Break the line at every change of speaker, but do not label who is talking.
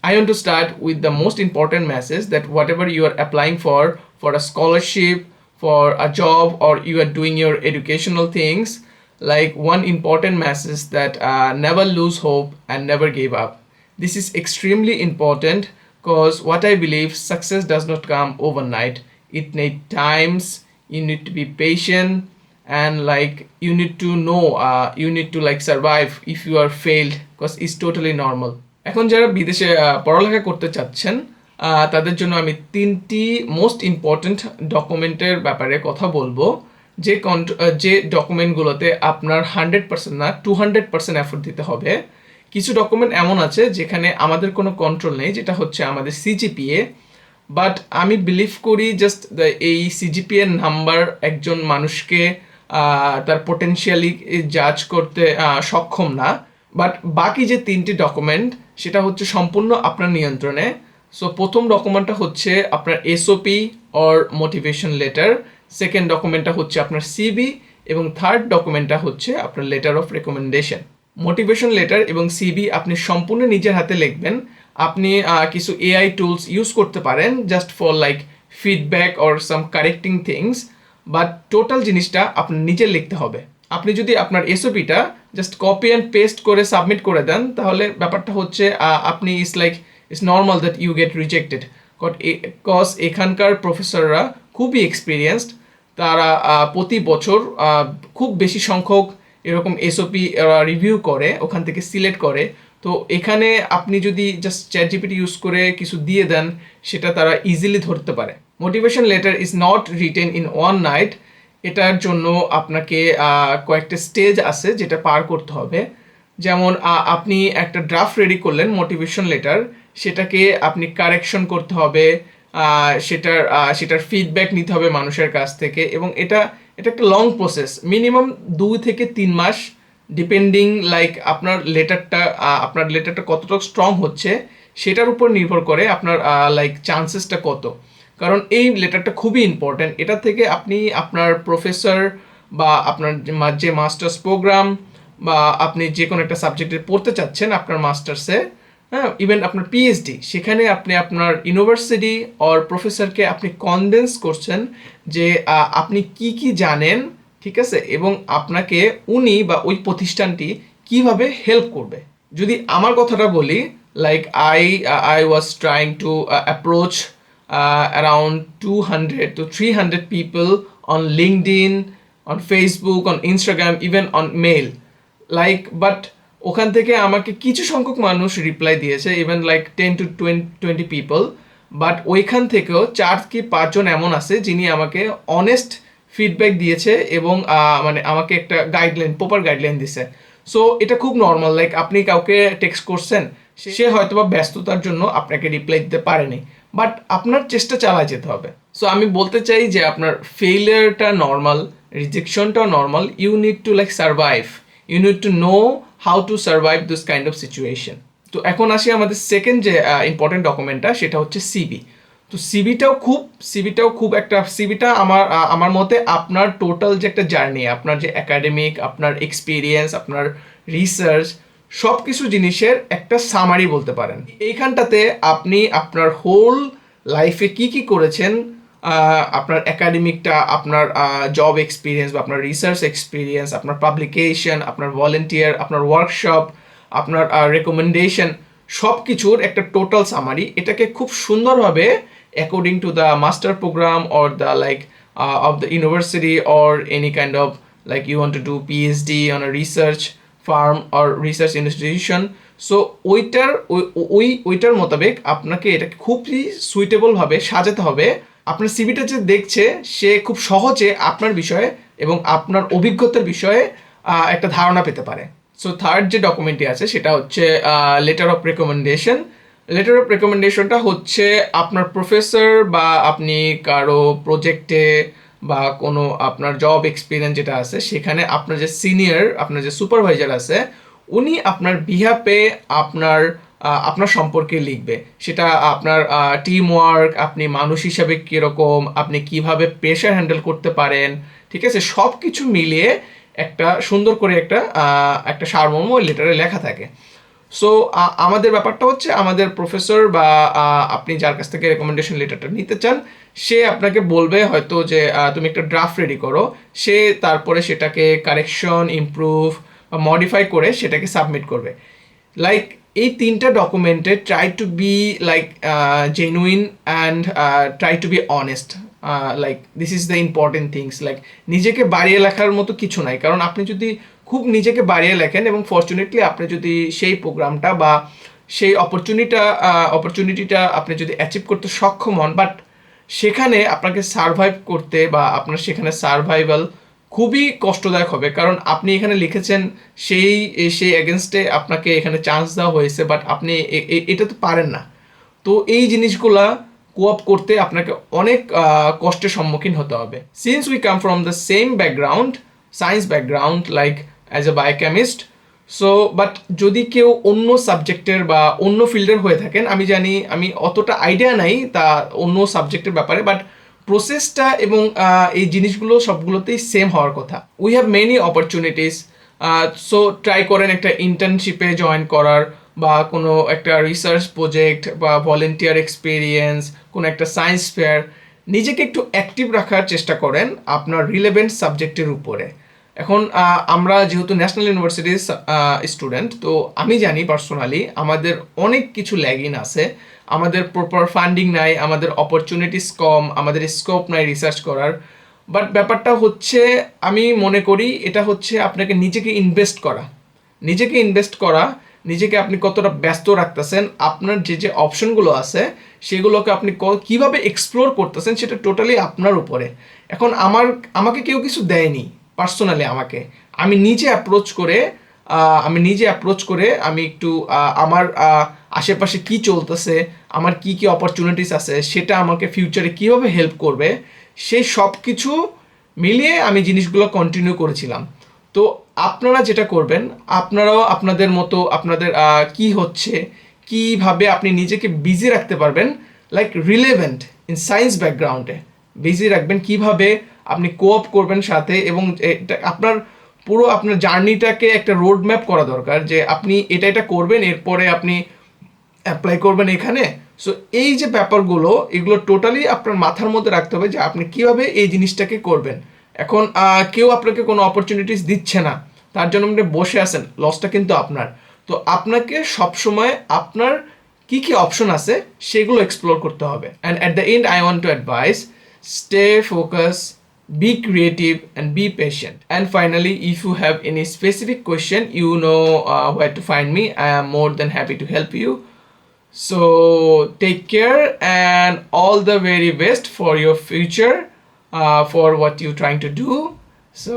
I want to start with the most important message that whatever you are applying for a scholarship, for a job, or you are doing your educational things, like one important message that never lose hope and never give up. This is extremely important because what I believe, success does not come overnight. It needs times, you need to be patient, and like you need to know, you need to like survive if you are failed, because it's totally normal. এখন যারা বিদেশে পড়ালেখা করতে চাচ্ছেন, তাদের জন্য আমি তিনটি মোস্ট ইম্পর্ট্যান্ট ডকুমেন্টের ব্যাপারে কথা বলবো, যে ডকুমেন্টগুলোতে আপনার 100% না 200% এফোর্ট দিতে হবে। কিছু ডকুমেন্ট এমন আছে যেখানে আমাদের কোনো কন্ট্রোল নেই, যেটা হচ্ছে আমাদের সিজিপিএ। বাট আমি বিলিভ করি জাস্ট এই সিজিপিএ নাম্বার একজন মানুষকে তার পোটেনশিয়ালি জাজ করতে সক্ষম না। বাট বাকি যে তিনটি ডকুমেন্ট, সেটা হচ্ছে সম্পূর্ণ আপনার নিয়ন্ত্রণে। সো প্রথম ডকুমেন্টটা হচ্ছে আপনার SOP or motivation letter, second ডকুমেন্টটা হচ্ছে আপনার সিবি, এবং থার্ড ডকুমেন্টটা হচ্ছে আপনার letter of recommendation. Motivation letter এবং সিবি আপনি সম্পূর্ণ নিজের হাতে লিখবেন। আপনি কিছু এআই টুলস ইউজ করতে পারেন just for like feedback or some correcting things, but total জিনিসটা আপনার নিজে লিখতে হবে। আপনি যদি আপনার এসওপিটা জাস্ট কপি অ্যান্ড পেস্ট করে সাবমিট করে দেন, তাহলে ব্যাপারটা হচ্ছে আপনি it's normal that you get rejected, cause এখানকার প্রফেসররা খুবই এক্সপিরিয়েন্সড। তারা প্রতি বছর খুব বেশি সংখ্যক এরকম এসওপি রিভিউ করে, ওখান থেকে সিলেক্ট করে। তো এখানে আপনি যদি জাস্ট চ্যাটজিপিটি ইউজ করে কিছু দিয়ে দেন, সেটা তারা ইজিলি ধরতে পারে। Motivation letter is not written in one night. এটার জন্য আপনাকে কয়েকটা স্টেজ আছে যেটা পার করতে হবে। যেমন আপনি একটা ড্রাফট রেডি করলেন মোটিভেশন লেটার, সেটাকে আপনি কারেকশন করতে হবে, সেটার ফিডব্যাক নিতে হবে মানুষের কাছ থেকে, এবং এটা একটা লং প্রসেস, মিনিমাম 2 থেকে 3 মাস, ডিপেন্ডিং লাইক আপনার লেটারটা কতটা স্ট্রং হচ্ছে সেটার উপর নির্ভর করে আপনার লাইক চান্সেসটা কত। কারণ এই লেটারটা খুবই ইম্পর্ট্যান্ট। এটা থেকে আপনি আপনার প্রফেসর বা আপনার যে মাস্টার্স প্রোগ্রাম, বা আপনি যে কোনো একটা সাবজেক্টে পড়তে চাচ্ছেন আপনার মাস্টার্সে, হ্যাঁ, ইভেন আপনার পিএইচডি, সেখানে আপনি আপনার ইউনিভার্সিটি অর প্রফেসরকে আপনি কনডেন্স করছেন যে আপনি কি কি জানেন, ঠিক আছে, এবং আপনাকে উনি বা ওই প্রতিষ্ঠানটি কিভাবে হেল্প করবে। যদি আমার কথাটা বলি, like I was trying to approach around 200 to 300 people on LinkedIn, on Facebook, on Instagram, even on mail, like, but ওখান থেকে আমাকে কিছু সংখ্যক মানুষ রিপ্লাই দিয়েছে, even like 10 to 20 people. But ওইখান থেকেও 4 কি 5 জন এমন আছে যিনি আমাকে অনেস্ট ফিডব্যাক দিয়েছে, এবং মানে আমাকে একটা প্রপার গাইডলাইন দিছে। সো এটা খুব নর্মাল, লাইক আপনি কাউকে টেক্সট করছেন, সে হয়তো বা ব্যস্ততার জন্য আপনাকে রিপ্লাই দিতে পারেনি, বাট আপনার চেষ্টা চালায় যেতে হবে। সো আমি বলতে চাই যে আপনার ফেইলিয়ারটা নর্মাল, রিজেকশনটাও normal. You need to like survive, you need to know how to survive this kind of situation. তো এখন আসি আমাদের সেকেন্ড যে ইম্পর্টেন্ট ডকুমেন্টটা, সেটা হচ্ছে সিবি। তো সিবিটা আমার মতে আপনার টোটাল যে একটা জার্নি, আপনার যে একাডেমিক, আপনার এক্সপিরিয়েন্স, আপনার রিসার্চ, সব কিছু জিনিসের একটা সামারি বলতে পারেন। এইখানটাতে আপনি আপনার হোল লাইফে কি কি করেছেন, আপনার একাডেমিকটা, আপনার জব এক্সপিরিয়েন্স বা আপনার রিসার্চ এক্সপিরিয়েন্স, আপনার পাবলিকেশন, আপনার ভলেন্টিয়ার, আপনার ওয়ার্কশপ, আপনার রেকমেন্ডেশন, সব কিছুর একটা টোটাল সামারি। এটাকে খুব সুন্দরভাবে according to the master program or the like of the university or any kind of like you want to do PhD on a research farm or research institution. So ওইটার মোতাবেক আপনাকে এটাকে খুবই সুইটেবলভাবে সাজাতে হবে। আপনার সিভিটা যে দেখছে, সে খুব সহজে আপনার বিষয়ে এবং আপনার অভিজ্ঞতার বিষয়ে একটা ধারণা পেতে পারে। সো থার্ড যে ডকুমেন্টটি আছে সেটা হচ্ছে letter of recommendation. Letter of রেকমেন্ডেশনটা হচ্ছে আপনার প্রফেসর বা আপনি কারো প্রজেক্টে বা কোনো আপনার জব এক্সপিরিয়েন্স যেটা আছে, সেখানে আপনার যে সিনিয়র, আপনার যে সুপারভাইজার আছে, উনি আপনার বিহাফে আপনার সম্পর্কে লিখবে। সেটা আপনার টিম ওয়ার্ক, আপনি মানুষ হিসাবে কীরকম, আপনি কিভাবে প্রেশার হ্যান্ডেল করতে পারেন, ঠিক আছে, সব কিছু মিলিয়ে একটা সুন্দর করে একটা সারমর্ম লেটারে লেখা থাকে। সো আমাদের ব্যাপারটা হচ্ছে আমাদের প্রফেসর বা আপনি যার কাছ থেকে রেকমেন্ডেশন লেটারটা নিতে চান সে আপনাকে বলবে হয়তো যে তুমি একটা ড্রাফট রেডি করো, সে তারপরে সেটাকে কারেকশন, ইমপ্রুভ বা মডিফাই করে সেটাকে সাবমিট করবে। লাইক এই তিনটা ডকুমেন্টে try to be like genuine and try to be honest. Like this is the important things. Like নিজেকে বাড়িয়ে লেখার মতো কিছু নাই, কারণ আপনি যদি খুব নিজেকে বাড়িয়ে লেখেন এবং ফর্চুনেটলি আপনি যদি সেই প্রোগ্রামটা বা সেই অপরচুনিটিটা আপনি যদি অ্যাচিভ করতে সক্ষম হন, বাট সেখানে আপনাকে সারভাইভ করতে বা আপনার সেখানে সারভাইভাল খুবই কষ্টদায়ক হবে, কারণ আপনি এখানে লিখেছেন সেই সেই এগেনস্টে আপনাকে এখানে চান্স দেওয়া হয়েছে, বাট আপনি এটা তো পারেন না। তো এই জিনিসগুলা কোঅপ করতে আপনাকে অনেক কষ্টের সম্মুখীন হতে হবে। Since we come from the same background, science background, like as a biochemist. So but যদি কেউ অন্য সাবজেক্টের বা অন্য ফিল্ডের হয়ে থাকেন, আমি জানি আমি অতটা আইডিয়া নাই তা অন্য সাবজেক্টের ব্যাপারে, বাট প্রসেসটা এবং এই জিনিসগুলো সবগুলোতেই সেম হওয়ার কথা। We have many opportunities. So try করেন একটা ইন্টার্নশিপে জয়েন করার, বা কোনো একটা রিসার্চ প্রজেক্ট বা ভলেন্টিয়ার এক্সপিরিয়েন্স, কোনো একটা সায়েন্স ফেয়ার। নিজেকে একটু অ্যাক্টিভ রাখার চেষ্টা করেন আপনার রিলেভেন্ট সাবজেক্টের উপরে। এখন আমরা যেহেতু ন্যাশনাল ইউনিভার্সিটির স্টুডেন্ট, তো আমি জানি পার্সোনালি আমাদের অনেক কিছু ল্যাগিন আছে। আমাদের প্রপার ফান্ডিং নাই, আমাদের অপরচুনিটিস কম, আমাদের স্কোপ নাই রিসার্চ করার। বাট ব্যাপারটা হচ্ছে আমি মনে করি এটা হচ্ছে আপনাকে নিজেকে ইনভেস্ট করা। নিজেকে ইনভেস্ট করা, নিজেকে আপনি কতটা ব্যস্ত রাখতেছেন, আপনার যে যে অপশনগুলো আছে সেগুলোকে আপনি কীভাবে এক্সপ্লোর করতেছেন সেটা টোটালি আপনার উপরে। এখন আমাকে কেউ কিছু দেয়নি পার্সোনালি, আমি নিজে অ্যাপ্রোচ করে আমি একটু আমার আশেপাশে কি চলতেছে, আমার কি কি অপরচুনিটিস আছে, সেটা আমাকে ফিউচারে কীভাবে হেল্প করবে, সেই সব কিছু মিলিয়ে আমি জিনিসগুলো কন্টিনিউ করেছিলাম। তো আপনারা যেটা করবেন, আপনারাও আপনাদের মতো আপনাদের কি হচ্ছে, কিভাবে আপনি নিজেকে বিজি রাখতে পারবেন, লাইক রিলেভেন্ট ইন সায়েন্স ব্যাকগ্রাউন্ডে বিজি রাখবেন, কিভাবে আপনি কোঅপ করবেন সাথে, এবং আপনার পুরো আপনার জার্নিটাকে একটা রোড ম্যাপ করা দরকার যে আপনি এটা করবেন, এরপরে আপনি অ্যাপ্লাই করবেন এখানে। সো এই যে ব্যাপারগুলো, এগুলো টোটালি আপনার মাথার মধ্যে রাখতে হবে যে আপনি কিভাবে এই জিনিসটাকে করবেন। এখন কেউ আপনাকে কোনো অপরচুনিটিস দিচ্ছে না, তার জন্য আপনি বসে আছেন, লসটা কিন্তু আপনার। তো আপনাকে সবসময় আপনার কি কি অপশন আছে সেগুলো এক্সপ্লোর করতে হবে। And at the end I want to advice, stay focus, be creative, and be patient. And finally, if you have any specific question, you know where to find me. I am more than happy to help you. So take care and all the very best for your future, for what you're trying to do. So